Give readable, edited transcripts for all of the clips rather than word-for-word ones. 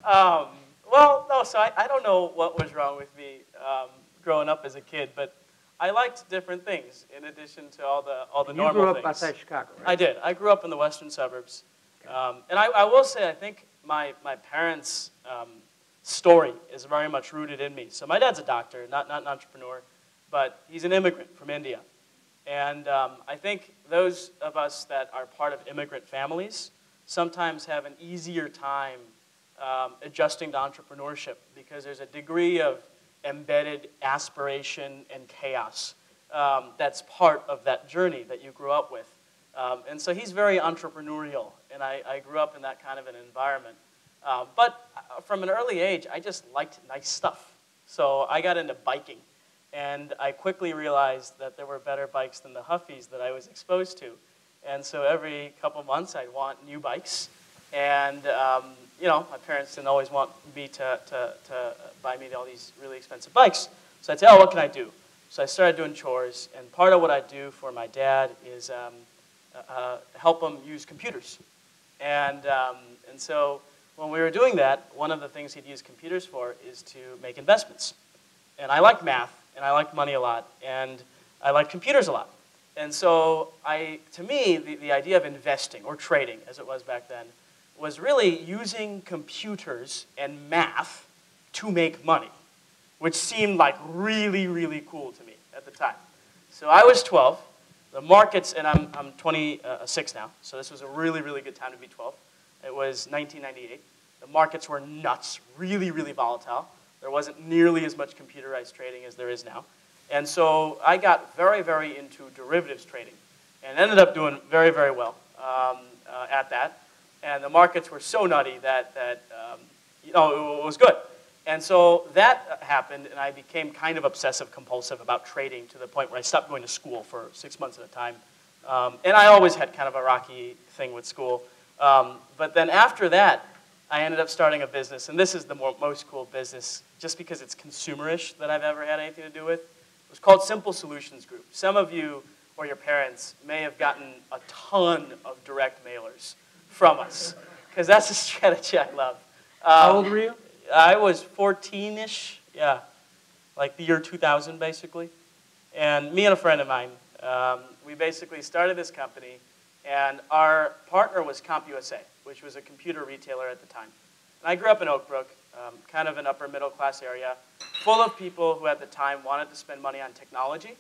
Um, well, no, so I don't know what was wrong with me growing up as a kid, but I liked different things in addition to all the And normal you grew up things. outside Chicago, right? I did. I grew up in the western suburbs. And I will say, I think my parents' story is very much rooted in me. So my dad's a doctor, not an entrepreneur, but he's an immigrant from India. And I think those of us that are part of immigrant families sometimes have an easier time adjusting to entrepreneurship because there's a degree of embedded aspiration and chaos that's part of that journey that you grew up with. And so he's very entrepreneurial, and I grew up in that kind of an environment. But from an early age, I just liked nice stuff. So I got into biking, and I quickly realized that there were better bikes than the Huffies that I was exposed to. And so every couple months, I'd want new bikes. And you know, my parents didn't always want me to buy me all these really expensive bikes. So I'd say, oh, what can I do? So I started doing chores, and part of what I do for my dad is help him use computers. And so when we were doing that, one of the things he'd use computers for is to make investments. And I like math, and I like money a lot, and I like computers a lot. And so to me, the idea of investing, or trading, as it was back then, was really using computers and math to make money, which seemed like really, really cool to me at the time. So I was 12. The markets, and I'm 26 now, so this was a really, really good time to be 12. It was 1998. The markets were nuts, really, really volatile. There wasn't nearly as much computerized trading as there is now. And so I got very, very into derivatives trading and ended up doing very, very well at that. And the markets were so nutty that you know, it was good. And so that happened, and I became kind of obsessive-compulsive about trading to the point where I stopped going to school for 6 months at a time. And I always had kind of a rocky thing with school. But then after that, I ended up starting a business, and this is the most cool business, just because it's consumerish that I've ever had anything to do with. It was called Simple Solutions Group. Some of you or your parents may have gotten a ton of direct mailers from us, because that's a strategy I love. How old were you? I was 14-ish, yeah, like the year 2000, basically. And me and a friend of mine, we basically started this company, and our partner was CompUSA, which was a computer retailer at the time. And I grew up in Oak Brook, kind of an upper middle class area, full of people who at the time wanted to spend money on technology,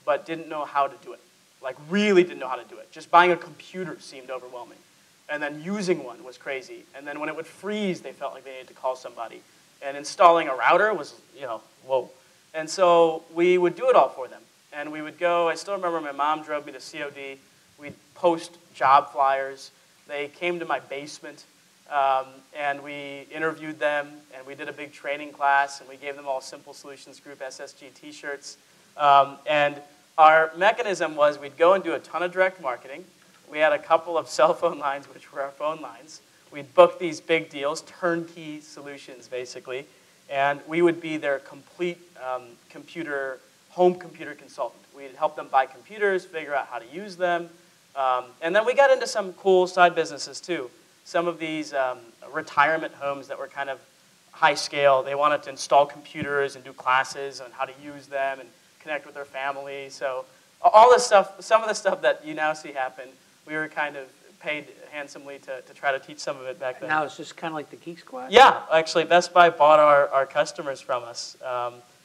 but didn't know how to do it. Like, really didn't know how to do it. Just buying a computer seemed overwhelming. And then using one was crazy. And then when it would freeze, they felt like they needed to call somebody. And installing a router was, you know, whoa. And so we would do it all for them. And we would go, I still remember my mom drove me to COD. We'd post job flyers. They came to my basement, and we interviewed them, and we did a big training class, and we gave them all Simple Solutions Group SSG t-shirts. And our mechanism was we'd go and do a ton of direct marketing. We had a couple of cell phone lines, which were our phone lines. We'd book these big deals, turnkey solutions, basically, and we would be their complete home computer consultant. We'd help them buy computers, figure out how to use them, and then we got into some cool side businesses, too. Some of these retirement homes that were kind of high scale, they wanted to install computers and do classes on how to use them and connect with their family. So all this stuff, some of the stuff that you now see happen, we were kind of paid handsomely to try to teach some of it back then. Now it's just kind of like the Geek Squad? Yeah, actually, Best Buy bought our customers from us.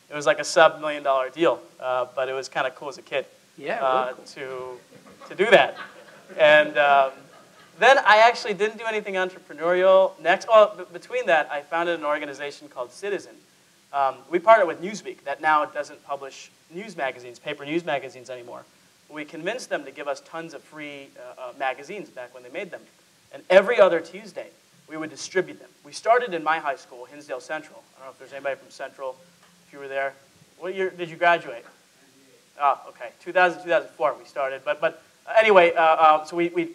It was like a sub-$1 million deal, but it was kind of cool as a kid to do that. And then I actually didn't do anything entrepreneurial next. Oh, between that, I founded an organization called Citizen. We partnered with Newsweek, that now doesn't publish news magazines, paper news magazines anymore. We convinced them to give us tons of free magazines back when they made them. And every other Tuesday, we would distribute them. We started in my high school, Hinsdale Central. I don't know if there's anybody from Central, if you were there. What year did you graduate? Oh, okay, 2000, 2004 we started. But anyway, so we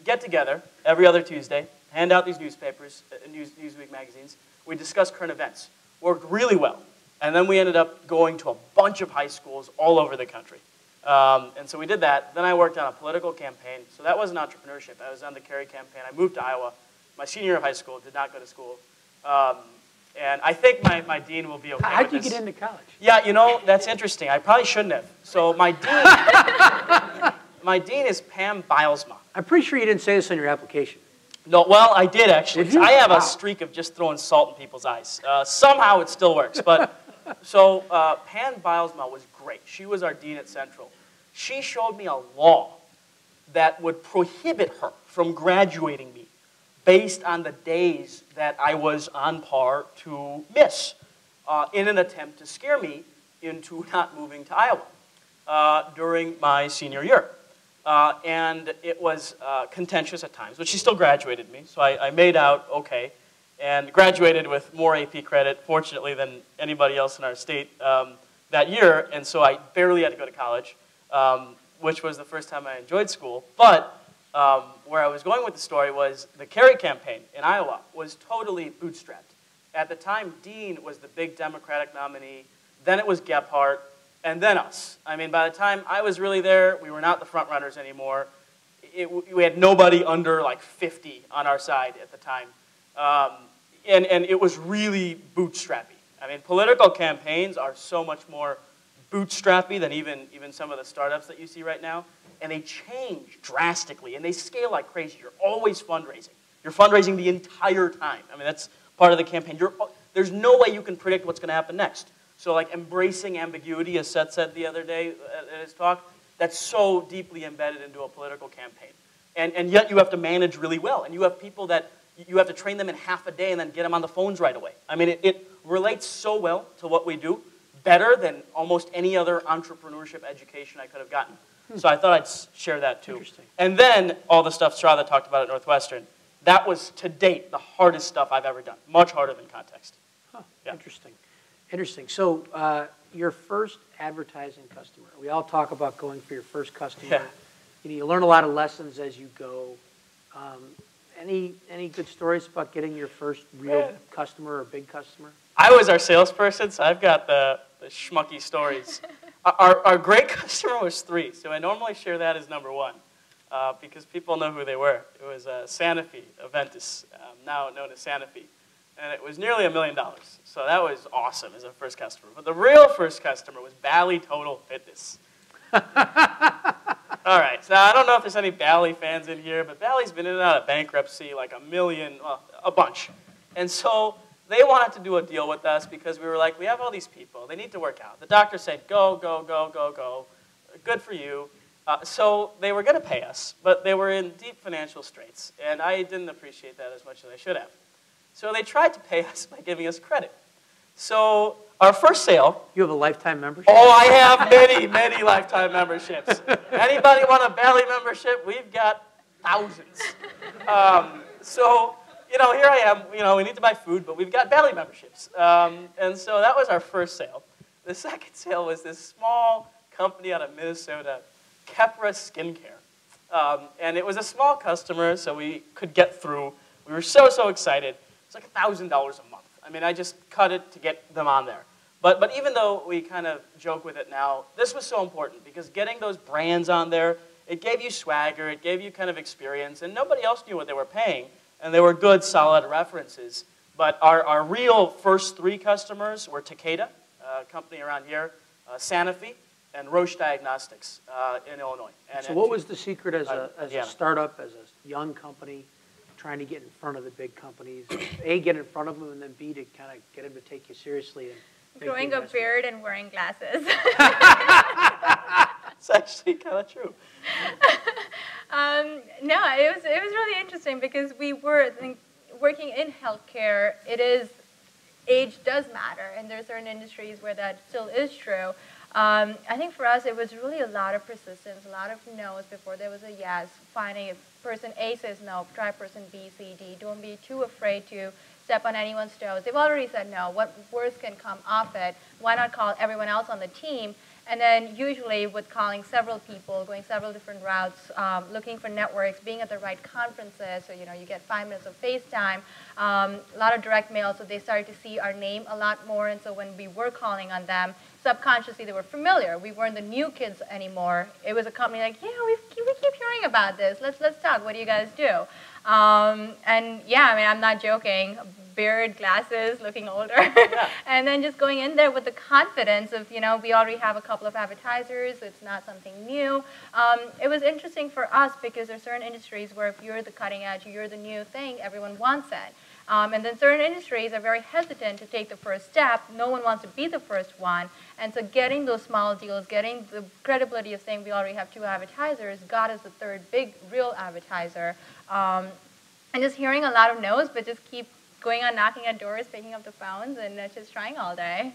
get together every other Tuesday, hand out these newspapers, Newsweek magazines. We discuss current events. Worked really well. And then we ended up going to a bunch of high schools all over the country. And so we did that. Then I worked on a political campaign. So that wasn't entrepreneurship. I was on the Kerry campaign. I moved to Iowa. My senior year of high school, did not go to school. And I think my dean will be okay How'd with you this. get into college? Yeah, you know, that's interesting. I probably shouldn't have. So my dean, my dean is Pam Bilesma. I'm pretty sure you didn't say this on your application. No, well, I did actually. Did you? I have Wow. a streak of just throwing salt in people's eyes. Somehow it still works. But so Pam Bilesma was great. She was our dean at Central. She showed me a law that would prohibit her from graduating me based on the days that I was on par to miss in an attempt to scare me into not moving to Iowa during my senior year. And it was contentious at times, but she still graduated me, so I made out okay and graduated with more AP credit, fortunately, than anybody else in our state that year, and so I barely had to go to college, which was the first time I enjoyed school. But where I was going with the story was the Kerry campaign in Iowa was totally bootstrapped. At the time, Dean was the big Democratic nominee, then it was Gephardt, and then us. I mean, by the time I was really there, we were not the front runners anymore. We had nobody under like 50 on our side at the time. And it was really bootstrappy. I mean, political campaigns are so much more bootstrappy than even some of the startups that you see right now. And they change drastically, and they scale like crazy. You're always fundraising. You're fundraising the entire time. I mean, that's part of the campaign. There's no way you can predict what's going to happen next. So like embracing ambiguity, as Seth said the other day at his talk, that's so deeply embedded into a political campaign. And yet you have to manage really well. And you have people that you have to train them in half a day and then get them on the phones right away. I mean, it relates so well to what we do, better than almost any other entrepreneurship education I could have gotten. So I thought I'd share that too. Interesting. And then all the stuff Shradha talked about at Northwestern, that was to date the hardest stuff I've ever done. Much harder than Context. Huh, Yeah. Interesting. Interesting. So your first advertising customer. We all talk about going for your first customer. Yeah. You learn a lot of lessons as you go. Any good stories about getting your first real customer or big customer? I was our salesperson, so I've got the schmucky stories. Our great customer was 3, so I normally share that as number 1 because people know who they were. It was Sanofi Aventis, now known as Sanofi, and it was nearly $1 million. So that was awesome as a first customer. But the real first customer was Bally Total Fitness. All right, so I don't know if there's any Bally fans in here, but Bally's been in and out of bankruptcy like a bunch. And so they wanted to do a deal with us because we were like, we have all these people. They need to work out. The doctor said, go, go, go, go, go. Good for you. So they were going to pay us, but they were in deep financial straits. And I didn't appreciate that as much as I should have. So they tried to pay us by giving us credit. So our first sale. You have a lifetime membership? Oh, I have many, many lifetime memberships. Anybody want a Bally membership? We've got thousands. So, here I am. We need to buy food, but we've got Bally memberships. And so that was our first sale. The second sale was this small company out of Minnesota, Kepra Skincare. And it was a small customer, so we could get through. We were so, so excited. It's like $1,000 a month. I mean, I just cut it to get them on there. But even though we kind of joke with it now, this was so important because getting those brands on there, it gave you swagger, it gave you kind of experience, and nobody else knew what they were paying. And they were good, solid references. But our real first 3 customers were Takeda, a company around here, Sanofi, and Roche Diagnostics in Illinois. So what was the secret as a yeah. startup, as a young company, trying to get in front of the big companies? A, get in front of them, and then B, to kind of get them to take you seriously. And growing a beard and wearing glasses. It's actually kind of true. No, it was really interesting because we were working in healthcare. Age does matter, and there are certain industries where that still is true. I think for us, it was really a lot of persistence, a lot of no's before there was a yes. Finding if person A says no, try person B, C, D. Don't be too afraid to step on anyone's toes. They've already said no. What worse can come off it? Why not call everyone else on the team? And then usually with calling several people, going several different routes, looking for networks, being at the right conferences, so you get 5 minutes of FaceTime, a lot of direct mail, so they started to see our name a lot more, and so when we were calling on them, subconsciously they were familiar. We weren't the new kids anymore. It was a company like, yeah, we keep hearing about this. Let's talk. What do you guys do? And yeah, I mean, I'm not joking. beard, glasses, looking older, and then just going in there with the confidence of, you know, we already have a couple of advertisers, it's not something new. It was interesting for us because there are certain industries where if you're the cutting edge, you're the new thing, everyone wants it. And then certain industries are very hesitant to take the first step. No one wants to be the first one. And so getting those small deals, getting the credibility of saying we already have 2 advertisers, got us the 3rd big real advertiser. And just hearing a lot of no's, but just keep going on knocking at doors, picking up the phones, and just trying all day.